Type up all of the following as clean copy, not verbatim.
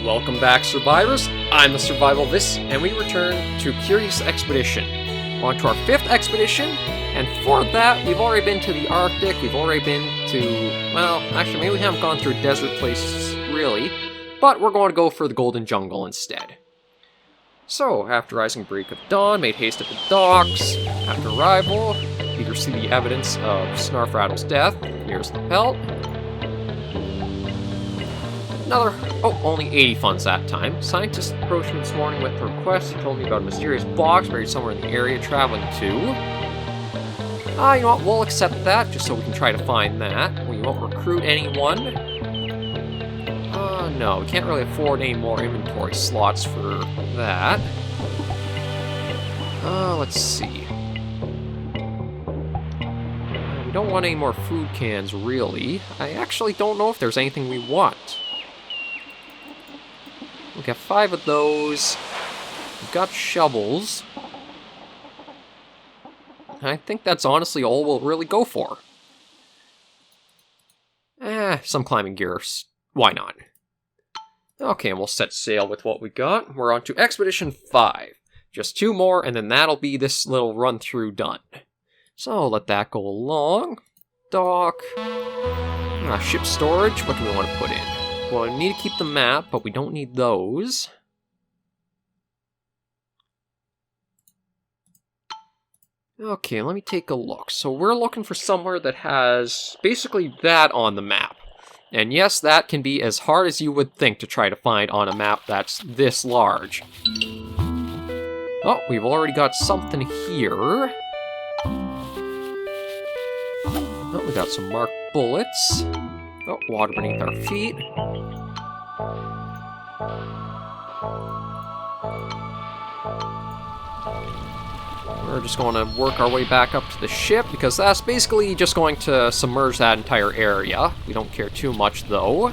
Welcome back, survivors. I'm the SurvivalVis, and we return to Curious Expedition. We're on to our 5th expedition, and for that, we've already been to the Arctic, we've already been to, well, actually, maybe we haven't gone through desert places, really, but we're going to go for the Golden Jungle instead. So, after rising break of dawn, made haste at the docks. After arrival, eager to see the evidence of Snarfrattle's death. Here's the pelt. Only 80 funds that time. Scientists approached me this morning with a request. He told me about a mysterious box buried somewhere in the area traveling to. You know what, we'll accept that, just so we can try to find that. We won't recruit anyone. No, we can't really afford any more inventory slots for that. Let's see. We don't want any more food cans, really. I actually don't know if there's anything we want. We got 5 of those. We've got shovels. I think that's honestly all we'll really go for. Some climbing gear. Why not? Okay, and we'll set sail with what we got. We're on to Expedition 5. Just 2 more, and then that'll be this little run-through done. So, let that go along. Dock. Ship storage. What do we want to put in? Well, we need to keep the map, but we don't need those. Okay, let me take a look. So we're looking for somewhere that has basically that on the map. And yes, that can be as hard as you would think to try to find on a map that's this large. Oh, we've already got something here. Oh, we got some marked bullets. Oh, water beneath our feet. We're just going to work our way back up to the ship, because that's basically just going to submerge that entire area. We don't care too much, though.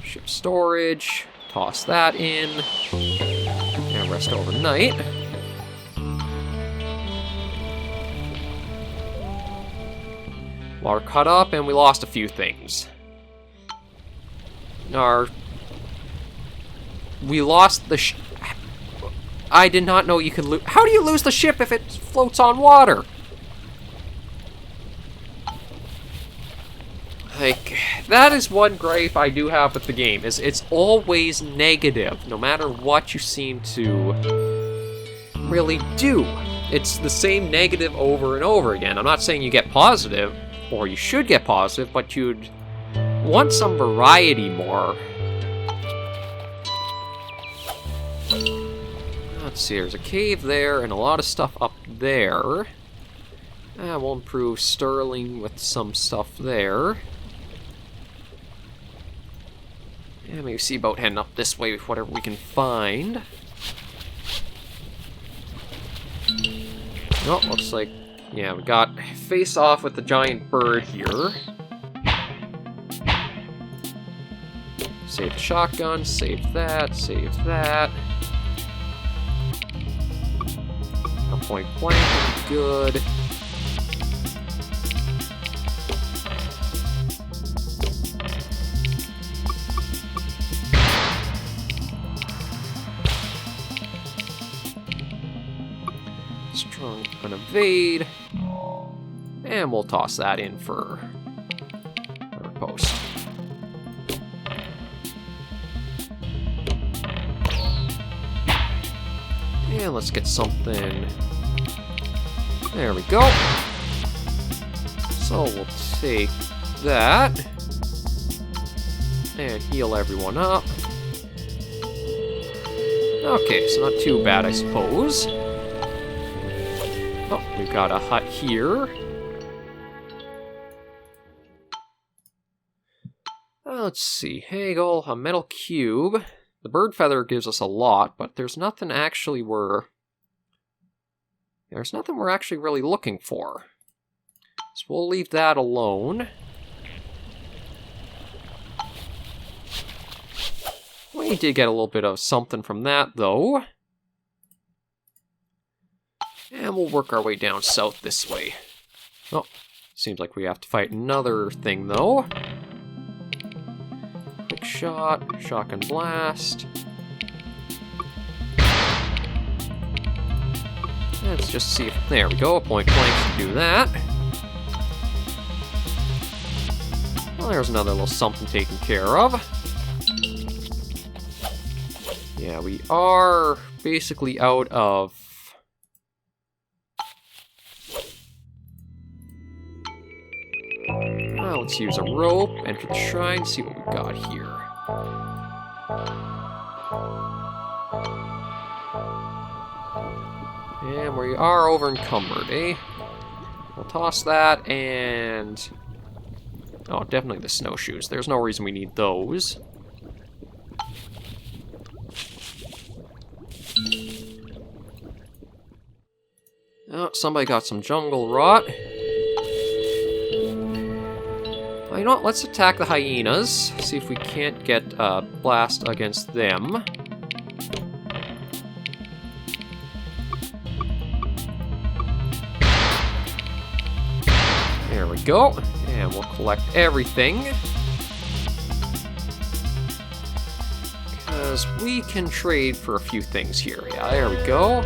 Ship storage. Toss that in. And rest overnight. Water cut up, and we lost a few things. We lost the I did not know you could lose. How do you lose the ship if it floats on water? Like, that is one gripe I do have with the game, is it's always negative, no matter what you seem to really do. It's the same negative over and over again. I'm not saying you get positive, or you should get positive, but you'd want some variety more. Let's see, there's a cave there and a lot of stuff up there. We'll improve Sterling with some stuff there. Yeah, maybe see about heading up this way with whatever we can find. Oh, looks like, yeah, we got face off with the giant bird here. Save the shotgun, save that, save that. A point blank would be good. Strong unevade. And we'll toss that in for our post. And let's get something. There we go. So we'll take that and heal everyone up. Okay, so not too bad, I suppose. Oh, we've got a hut here. Let's see. Hagel, a metal cube. The bird feather gives us a lot, but there's nothing actually we're actually really looking for. So we'll leave that alone. We did get a little bit of something from that, though. And we'll work our way down south this way. Oh, seems like we have to fight another thing, though. shot, shotgun blast. Let's just see if, there we go, a point blank should do that. Well, there's another little something taken care of. Yeah, we are basically out of... Well, let's use a rope, enter the shrine, see what we've got here. And we are over encumbered, eh? We'll toss that and... Oh, definitely the snowshoes. There's no reason we need those. Oh, somebody got some jungle rot. Well, you know what? Let's attack the hyenas. See if we can't get a blast against them. There we go. And we'll collect everything. Because we can trade for a few things here. Yeah, there we go.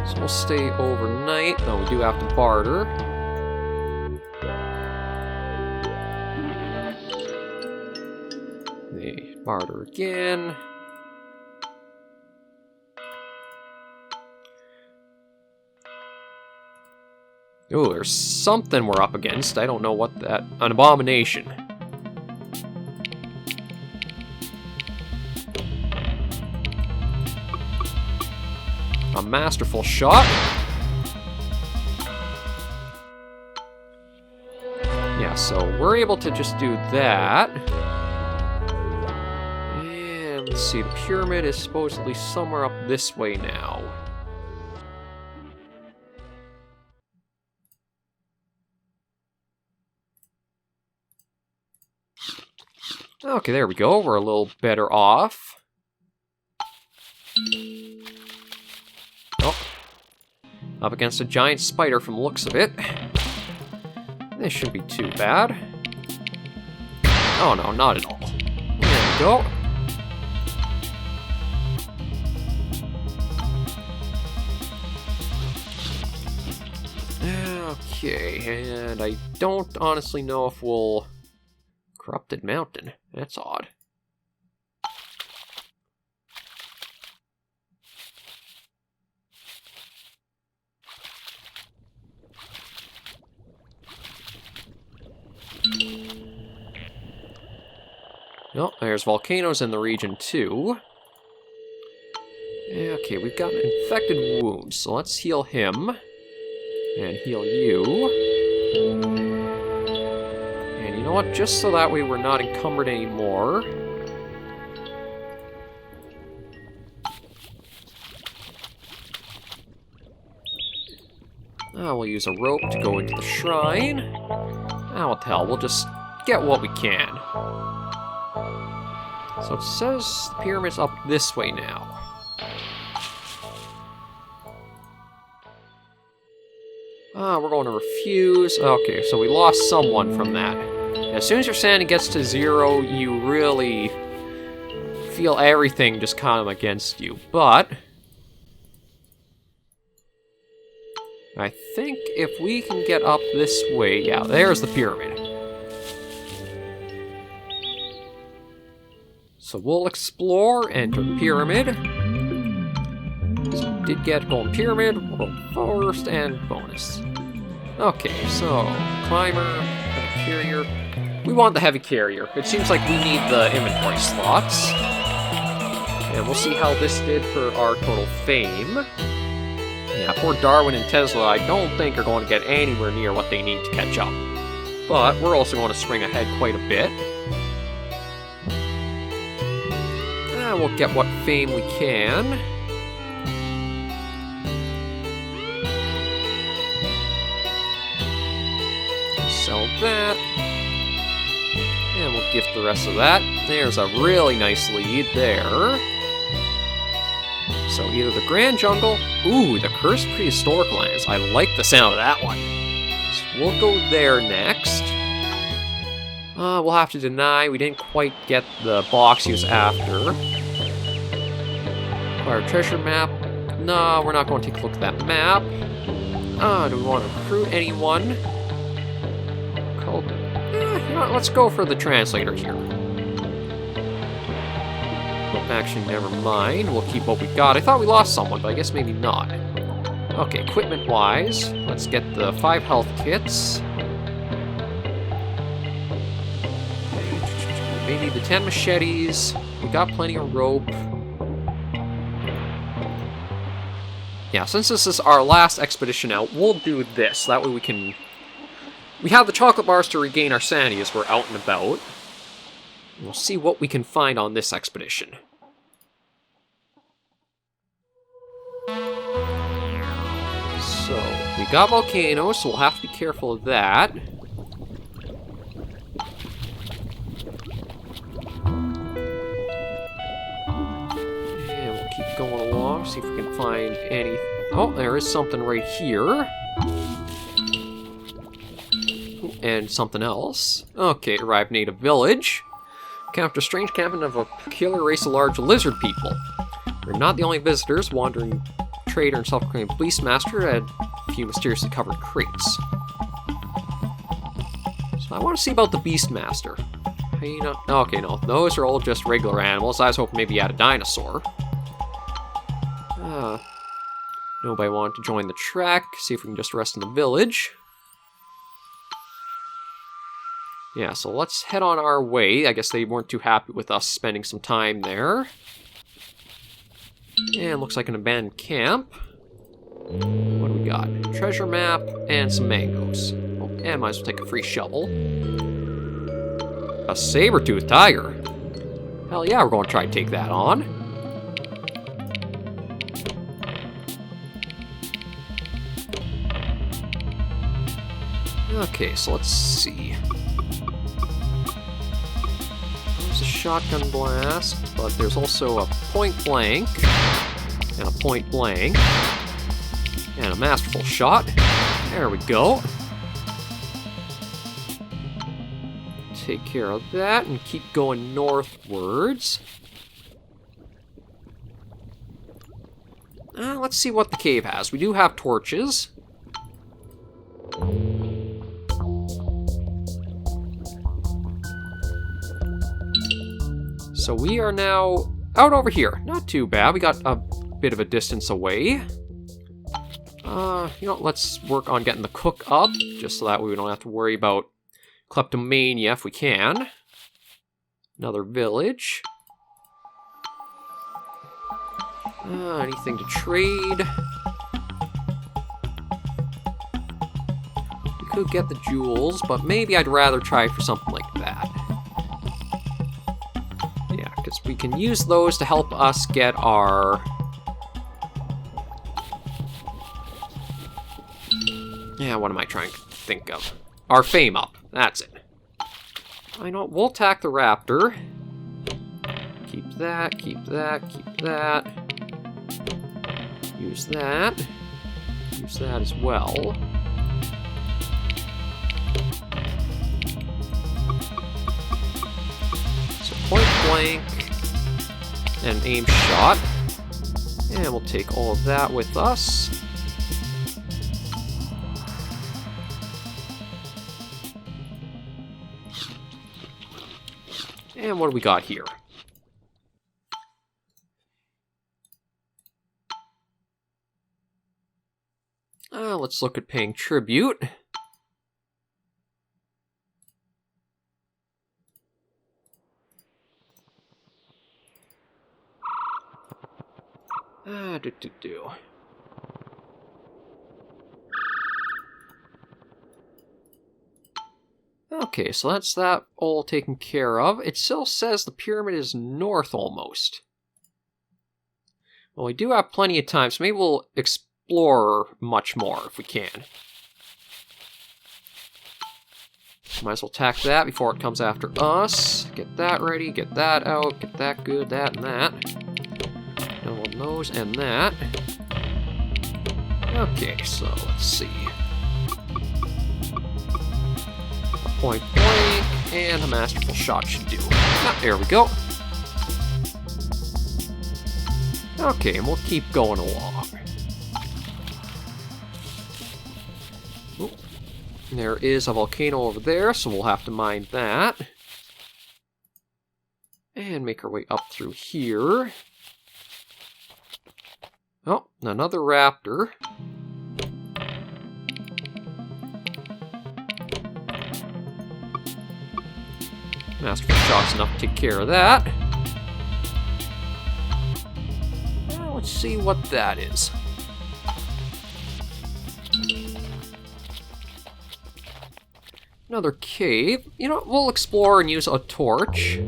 So we'll stay overnight. No, we do have to barter. Barter again. Oh, there's something we're up against. I don't know what that... An abomination. A masterful shot. Yeah, so we're able to just do that. Let's see, the pyramid is supposedly somewhere up this way now. Okay, there we go. We're a little better off. Oh. Up against a giant spider from the looks of it. This shouldn't be too bad. Oh no, not at all. There we go. Okay, and I don't honestly know if we'll... Corrupted Mountain. That's odd. Oh, there's volcanoes in the region too. Okay, we've got an infected wound, so let's heal him. And heal you. And you know what? Just so that way we're not encumbered anymore. We'll use a rope to go into the shrine. What the hell, we'll just get what we can. So it says the pyramid's up this way now. We're going to refuse. Okay, so we lost someone from that. As soon as your sanity gets to 0, you really feel everything just kind of against you. But I think if we can get up this way... Yeah, there's the pyramid. So we'll explore, enter the pyramid. So we did get golden pyramid, world forest, and bonus. Okay, so climber, heavy carrier. We want the heavy carrier. It seems like we need the inventory slots. And we'll see how this did for our total fame. Yeah, poor Darwin and Tesla, I don't think are going to get anywhere near what they need to catch up. But we're also going to spring ahead quite a bit. We'll get what fame we can. Sell that. And we'll gift the rest of that. There's a really nice lead there. So either the Grand Jungle... Ooh, the Cursed Prehistoric Lands. I like the sound of that one. So we'll go there next. We'll have to deny. We didn't quite get the box use after. Acquire treasure map. No, we're not going to take a look at that map. Do we want to recruit anyone? You know what, let's go for the translator here. Well, actually, never mind. We'll keep what we got. I thought we lost someone, but I guess maybe not. Okay, equipment-wise, let's get the 5 health kits. Maybe the 10 machetes. We got plenty of rope. Yeah, since this is our last expedition out, we'll do this. That way we can... We have the chocolate bars to regain our sanity as we're out and about. We'll see what we can find on this expedition. So, we got volcanoes, so we'll have to be careful of that. And we'll keep going along, see if we can find any... Oh, there is something right here. And something else. Okay, arrived native village. Encounter strange camping of a peculiar race of large lizard people. We're not the only visitors. Wandering trader and self-proclaimed beastmaster had a few mysteriously covered crates. So I want to see about the beastmaster. You know, okay, no, those are all just regular animals. I was hoping maybe you had a dinosaur. Nobody wanted to join the trek. See if we can just rest in the village. Yeah, so let's head on our way. I guess they weren't too happy with us spending some time there. And looks like an abandoned camp. What do we got? Treasure map and some mangoes. Oh, and might as well take a free shovel. A saber-toothed tiger. Hell yeah, we're going to try and take that on. Okay, so let's see. There's a shotgun blast, but there's also a point blank, and a point blank, and a masterful shot. There we go. Take care of that and keep going northwards. Let's see what the cave has. We do have torches. So we are now out over here. Not too bad. We got a bit of a distance away. You know, let's work on getting the cook up, just so that way we don't have to worry about kleptomania if we can. Another village. Anything to trade? We could get the jewels, but maybe I'd rather try for something like that. Yeah, because we can use those to help us get our... Yeah, what am I trying to think of? Our fame up. That's it. I know. We'll attack the raptor. Keep that, keep that, keep that. Use that. Use that as well. So point blank and aim shot. And we'll take all of that with us. And what do we got here? Let's look at paying tribute. Okay, so that's that all taken care of. It still says the pyramid is north almost. Well, we do have plenty of time, so maybe we'll explore much more if we can. Might as well attack that before it comes after us. Get that ready, get that out, get that good, that and that. Double those and that. Okay, so let's see. A point blank and a masterful shot should do. Ah, there we go. Okay, and we'll keep going along. Ooh. There is a volcano over there, so we'll have to mine that. And make our way up through here. Oh, another raptor. Masterful shot's enough to take care of that. Let's see what that is. Another cave. You know what? We'll explore and use a torch.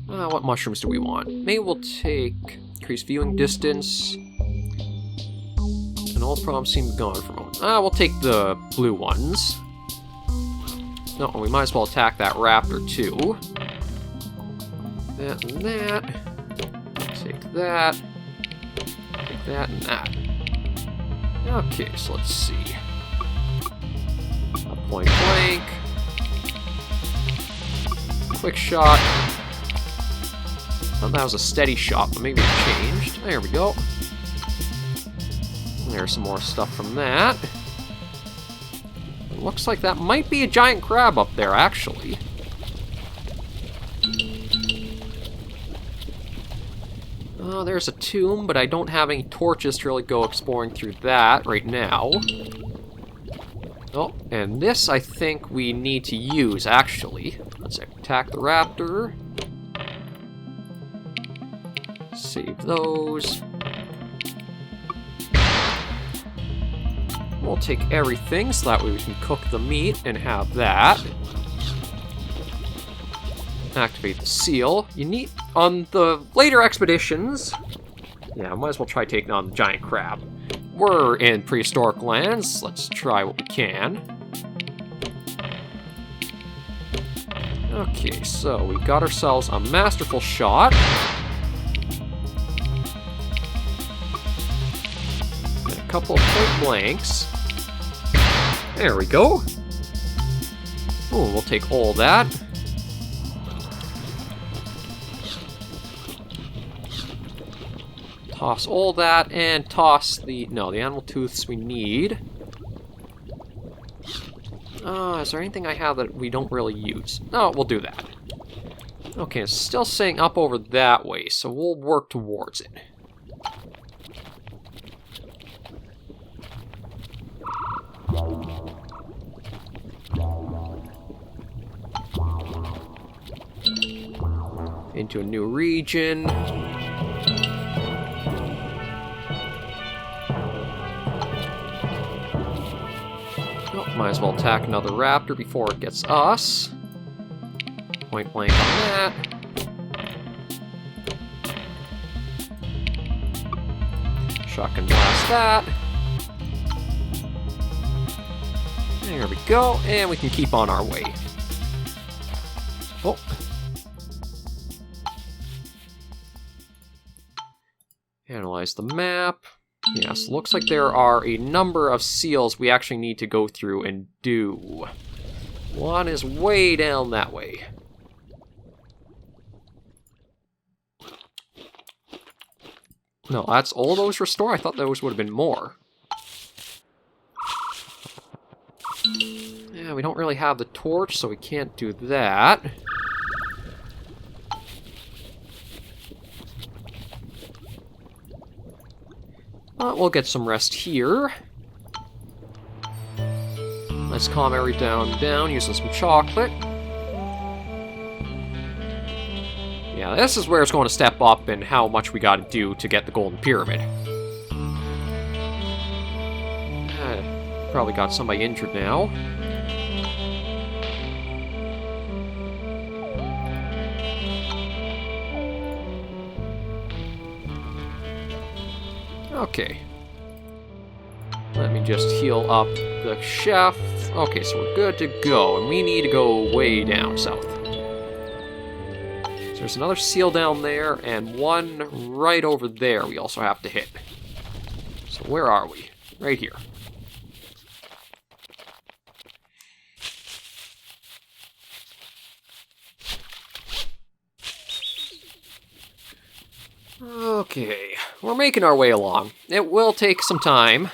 What mushrooms do we want? Maybe we'll take increased viewing distance. And all problems seem gone for a moment. We'll take the blue ones. No, we might as well attack that raptor too. That and that. Take that. Take that and that. Okay, so let's see. A point blank. Quick shot. Thought that was a steady shot, but maybe it changed. There we go. There's some more stuff from that. It looks like that might be a giant crab up there, actually. Oh, there's a tomb, but I don't have any torches to really go exploring through that right now. Oh, and this I think we need to use, actually. Let's attack the raptor. Save those. We'll take everything so that way we can cook the meat and have that. Activate the seal. You need, on the later expeditions, yeah, might as well try taking on the giant crab. We're in prehistoric lands. Let's try what we can. Okay, so we got ourselves a masterful shot. And a couple of point blanks. There we go. Oh, we'll take all that. Toss all that, and toss the... No, the animal tooths we need. Is there anything I have that we don't really use? No, we'll do that. Okay, it's still saying up over that way, so we'll work towards it. Into a new region. Might as well attack another raptor before it gets us. Point blank on that. Shotgun blast that. There we go, and we can keep on our way. Oh. Analyze the map. Yes, looks like there are a number of seals we actually need to go through and do. One is way down that way. No, that's all those restore? I thought those would have been more. Yeah, we don't really have the torch, so we can't do that. We'll get some rest here. Let's calm everything down using some chocolate. Yeah, this is where it's going to step up and how much we gotta do to get the Golden Pyramid. Probably got somebody injured now. Okay. Let me just heal up the chef. Okay, so we're good to go, and we need to go way down south. So there's another seal down there, and one right over there we also have to hit. So where are we? Right here. Okay, we're making our way along. It will take some time.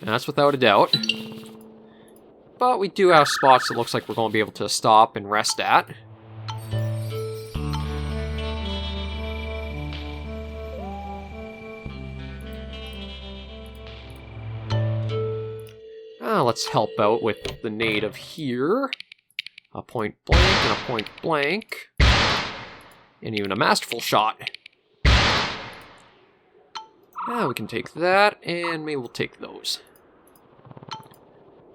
That's without a doubt. But we do have spots that looks like we're going to be able to stop and rest at. Let's help out with the native here. A point blank and a point blank. And even a masterful shot. We can take that, and maybe we'll take those.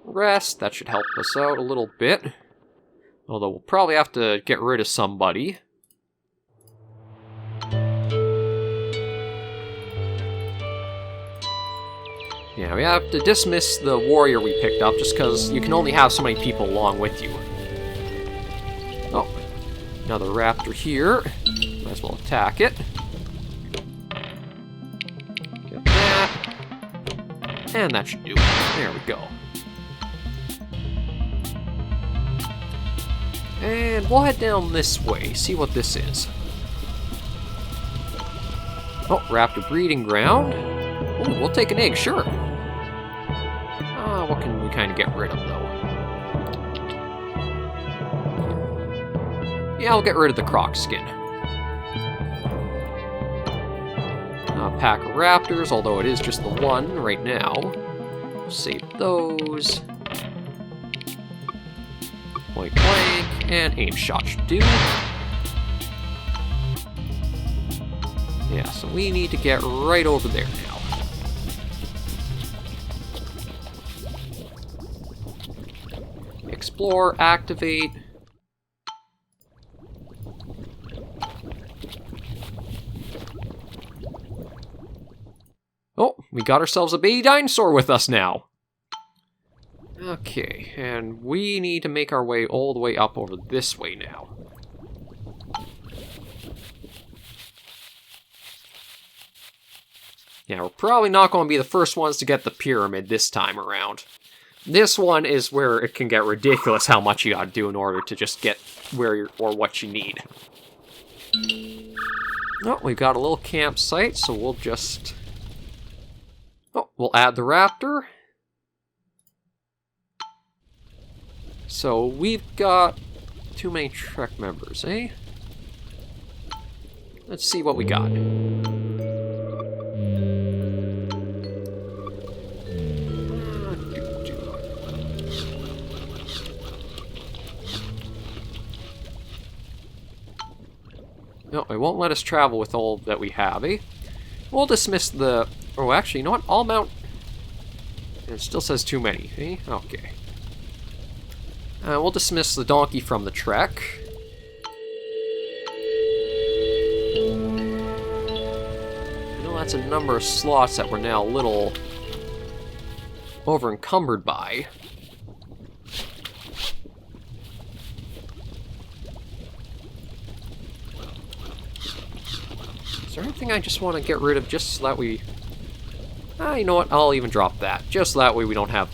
Rest, that should help us out a little bit. Although we'll probably have to get rid of somebody. Yeah, we have to dismiss the warrior we picked up just because you can only have so many people along with you. Oh, another raptor here. Might as well attack it. Get that. And that should do it. There we go. And we'll head down this way, see what this is. Oh, raptor breeding ground. Ooh, we'll take an egg, sure. What can we kind of get rid of, though? Yeah, I'll get rid of the croc skin. A pack of raptors, although it is just the one right now. Save those. Point blank, and aim shot should do. Yeah, so we need to get right over there now. Explore, activate. Oh, we got ourselves a baby dinosaur with us now. Okay, and we need to make our way all the way up over this way now. Yeah, we're probably not going to be the first ones to get the pyramid this time around. This one is where it can get ridiculous how much you gotta do in order to just get where you're, or what you need. Oh, we got a little campsite, so we'll just... Oh, we'll add the raptor. So we've got too many Trek members, eh? Let's see what we got. No, it won't let us travel with all that we have, eh? We'll dismiss the... Oh, actually, you know what? I'll mount... It still says too many, eh? Okay. We'll dismiss the donkey from the trek. I know that's a number of slots that we're now a little... over-encumbered by. Is there anything I just want to get rid of just so that we... you know what, I'll even drop that. Just so that way we don't have...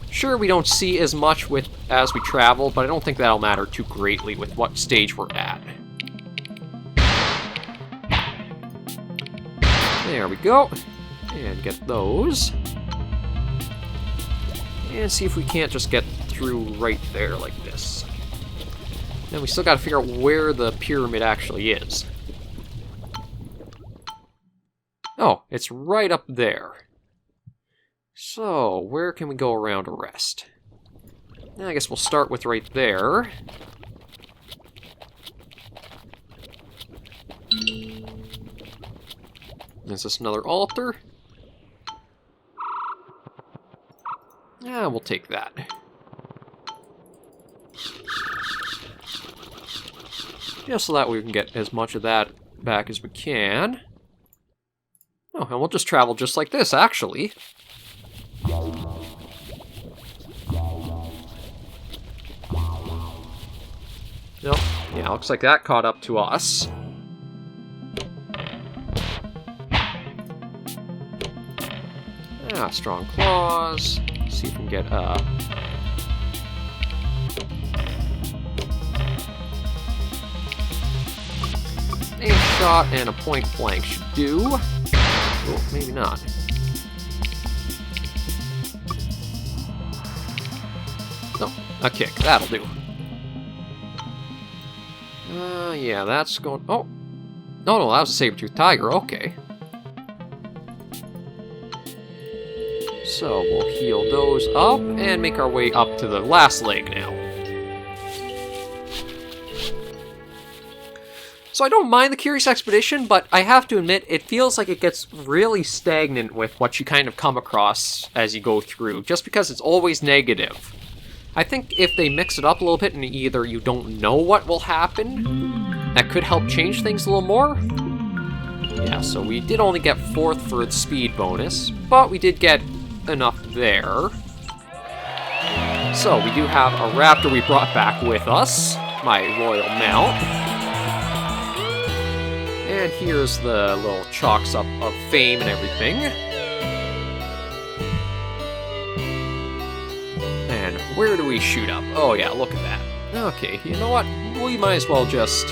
Sure, we don't see as much as we travel, but I don't think that'll matter too greatly with what stage we're at. There we go. And get those. And see if we can't just get through right there like this. Then we still gotta figure out where the pyramid actually is. Oh, it's right up there. So, where can we go around to rest? I guess we'll start with right there. Is this another altar? Yeah, we'll take that. Just so that we can get as much of that back as we can. Oh, and we'll just travel just like this, actually. Nope. Yeah, looks like that caught up to us. Ah, strong claws. See if we can get, a shot and a point blank should do. Oh, maybe not. No, a kick. That'll do. Yeah, that's going... Oh! No, that was a saber-toothed tiger. Okay. So, we'll heal those up and make our way up to the last leg now. So I don't mind the Curious Expedition, but I have to admit, it feels like it gets really stagnant with what you kind of come across as you go through, just because it's always negative. I think if they mix it up a little bit and either you don't know what will happen, that could help change things a little more. Yeah, so we did only get 4th for the speed bonus, but we did get enough there. So we do have a raptor we brought back with us, my royal mount. And here's the little chalks up of fame and everything. And where do we shoot up? Oh yeah, look at that. Okay, you know what? We might as well just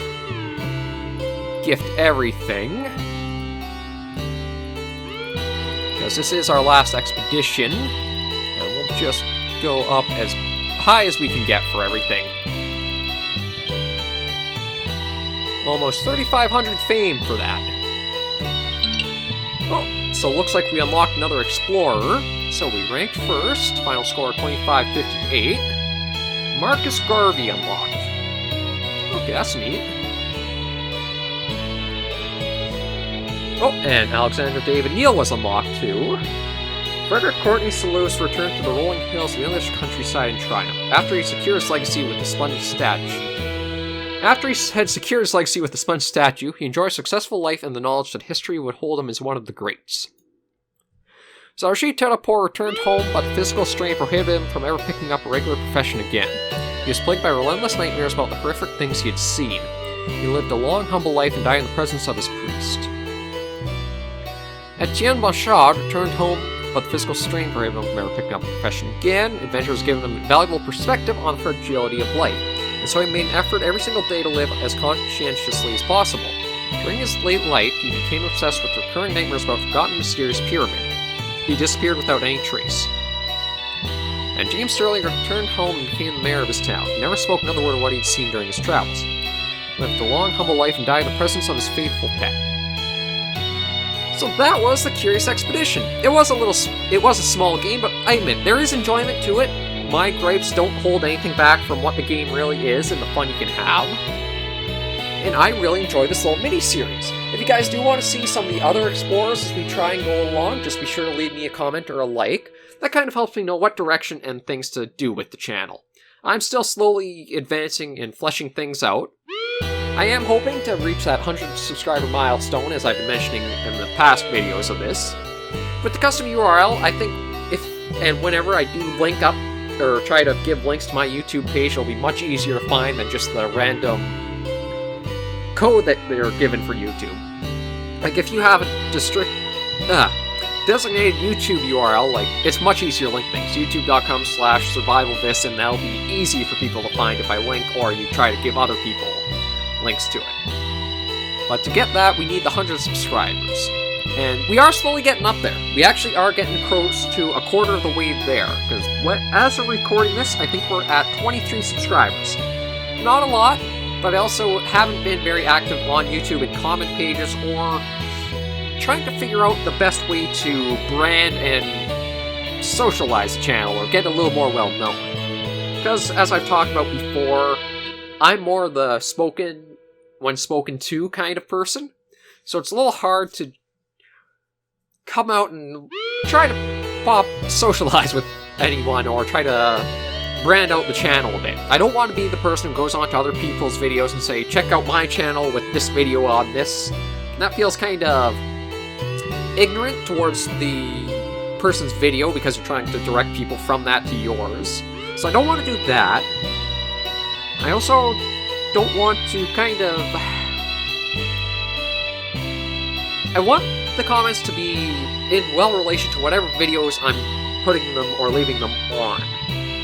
gift everything. Because this is our last expedition. And we'll just go up as high as we can get for everything. Almost 3,500 fame for that. Oh, so looks like we unlocked another explorer. So we ranked first, final score 2558. Marcus Garvey unlocked. Okay, that's neat. Oh, and Alexander David Neal was unlocked too. Frederick Courtney Selous returned to the rolling hills of the English countryside in triumph, after he secured his legacy with the splendid statue. After he had secured his legacy with the sponge statue, he enjoyed a successful life and the knowledge that history would hold him as one of the greats. Sarji Terapor returned home, but physical strain prohibited him from ever picking up a regular profession again. He was plagued by relentless nightmares about the horrific things he had seen. He lived a long, humble life and died in the presence of his priest. Etienne Blanchard returned home, but the physical strain prohibited him from ever picking up a profession again. Adventure has given him valuable perspective on the fragility of life, and so he made an effort every single day to live as conscientiously as possible. During his late life, he became obsessed with recurring nightmares about a forgotten mysterious pyramid. He disappeared without any trace. And James Sterling returned home and became the mayor of his town. He never spoke another word of what he'd seen during his travels. He lived a long, humble life and died in the presence of his faithful pet. So that was the Curious Expedition. It was a small game, but I admit, there is enjoyment to it. My gripes don't hold anything back from what the game really is and the fun you can have. And I really enjoy this little mini-series. If you guys do want to see some of the other explorers as we try and go along, just be sure to leave me a comment or a like. That kind of helps me know what direction and things to do with the channel. I'm still slowly advancing and fleshing things out. I am hoping to reach that 100 subscriber milestone, as I've been mentioning in the past videos of this. With the custom URL, I think if and whenever I do link up or try to give links to my YouTube page, it'll be much easier to find than just the random code that they're given for YouTube. Like if you have a designated YouTube URL, like it's much easier to link things. YouTube.com/SurvivalVis, and that'll be easy for people to find if I link or you try to give other people links to it. But to get that, we need the 100 subscribers. And we are slowly getting up there. We actually are getting close to a quarter of the way there, because as of recording this, I think we're at 23 subscribers. Not a lot, but I also haven't been very active on YouTube in comment pages or trying to figure out the best way to brand and socialize the channel or get a little more well known. Because as I've talked about before, I'm more the spoken when spoken to kind of person, so it's a little hard to come out and try to socialize with anyone or try to brand out the channel a bit. I don't want to be the person who goes on to other people's videos and say, check out my channel with this video on this. And that feels kind of ignorant towards the person's video because you're trying to direct people from that to yours. So I don't want to do that. I also don't want to kind of... I want the comments to be in well relation to whatever videos I'm putting them or leaving them on.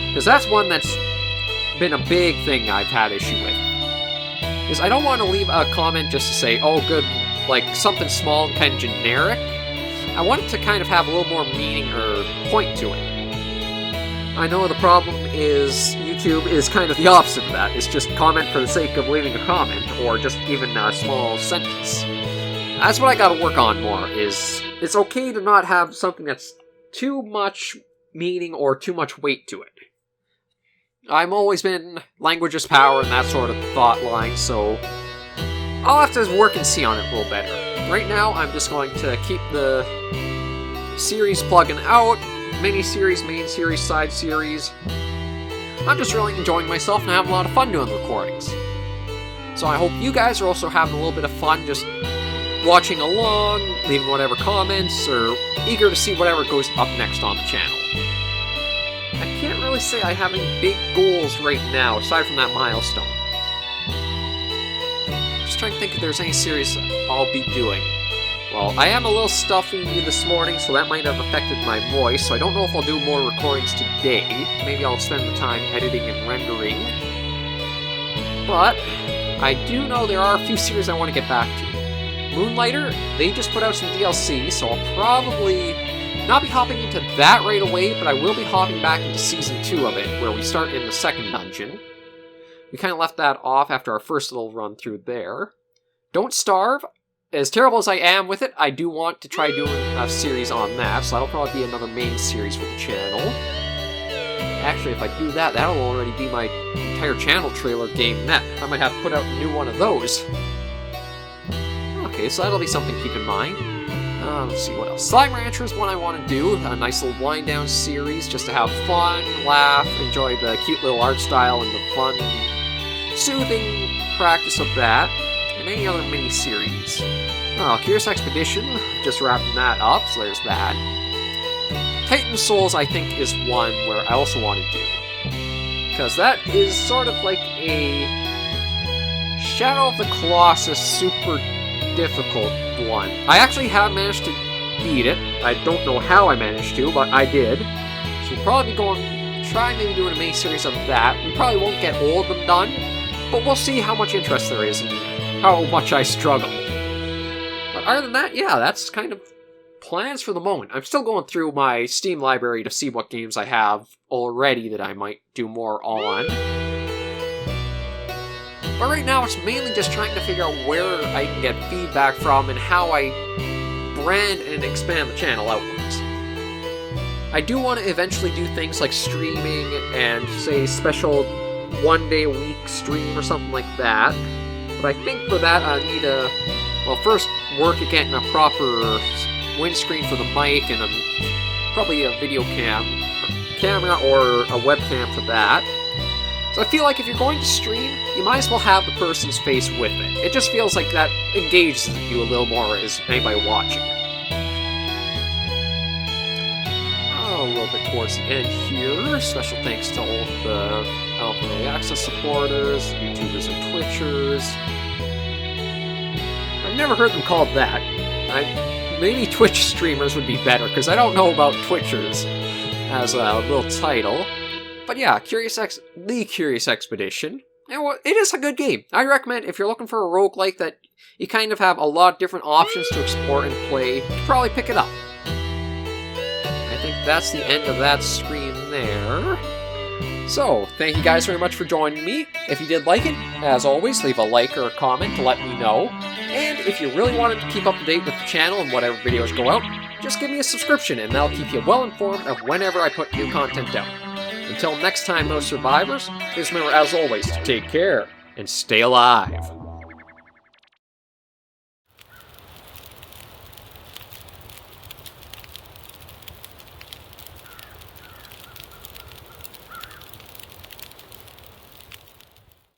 Because that's one that's been a big thing I've had issue with. Is I don't want to leave a comment just to say, oh good, like something small and kind of generic. I want it to kind of have a little more meaning or point to it. I know the problem is YouTube is kind of the opposite of that. It's just comment for the sake of leaving a comment, or just even a small sentence. That's what I gotta work on more, is it's okay to not have something that's too much meaning or too much weight to it. I've always been language is power and that sort of thought line, so I'll have to work and see on it a little better. Right now, I'm just going to keep the series plugging out, mini-series, main series, side series. I'm just really enjoying myself and having a lot of fun doing the recordings. So I hope you guys are also having a little bit of fun just watching along, leaving whatever comments, or eager to see whatever goes up next on the channel. I can't really say I have any big goals right now, aside from that milestone. Just trying to think if there's any series I'll be doing. Well, I am a little stuffy this morning, so that might have affected my voice, so I don't know if I'll do more recordings today. Maybe I'll spend the time editing and rendering. But I do know there are a few series I want to get back to. Moonlighter, they just put out some DLC, so I'll probably not be hopping into that right away, but I will be hopping back into Season 2 of it, where we start in the second dungeon. We kind of left that off after our first little run through there. Don't Starve, as terrible as I am with it, I do want to try doing a series on that, so that'll probably be another main series for the channel. Actually, if I do that, that'll already be my entire channel trailer game net. I might have to put out a new one of those. Okay, so that'll be something to keep in mind. Let's see what else. Slime Rancher is one I want to do. A nice little wind-down series just to have fun, laugh, enjoy the cute little art style and the fun, soothing practice of that. And any other mini-series. Oh, Curious Expedition, just wrapping that up, so there's that. Titan Souls, I think, is one where I also want to do. Because that is sort of like a Shadow of the Colossus super difficult one. I actually have managed to beat it. I don't know how I managed to, but I did. So we'll probably be try maybe doing a mini-series of that. We probably won't get all of them done, but we'll see how much interest there is and how much I struggle. But other than that, yeah, that's kind of plans for the moment. I'm still going through my Steam library to see what games I have already that I might do more on. But right now, it's mainly just trying to figure out where I can get feedback from and how I brand and expand the channel outwards. I do want to eventually do things like streaming and, say, special one-day-a-week stream or something like that. But I think for that, I need to, well, first work at getting a proper windscreen for the mic and probably a video camera or a webcam for that. So I feel like if you're going to stream, you might as well have the person's face with it. It just feels like that engages you a little more as anybody watching. Oh, a little bit towards the end here. Special thanks to all of the Early Access supporters, YouTubers and Twitchers. I've never heard them called that. Maybe Twitch streamers would be better, because I don't know about Twitchers as a little title. But yeah, The Curious Expedition. And it is a good game. I recommend if you're looking for a roguelike that you kind of have a lot of different options to explore and play, you probably pick it up. I think that's the end of that screen there. So, thank you guys very much for joining me. If you did like it, as always, leave a like or a comment to let me know. And if you really wanted to keep up to date with the channel and whatever videos go out, just give me a subscription and that'll keep you well informed of whenever I put new content out. Until next time, those survivors, please remember, as always, to take care and stay alive.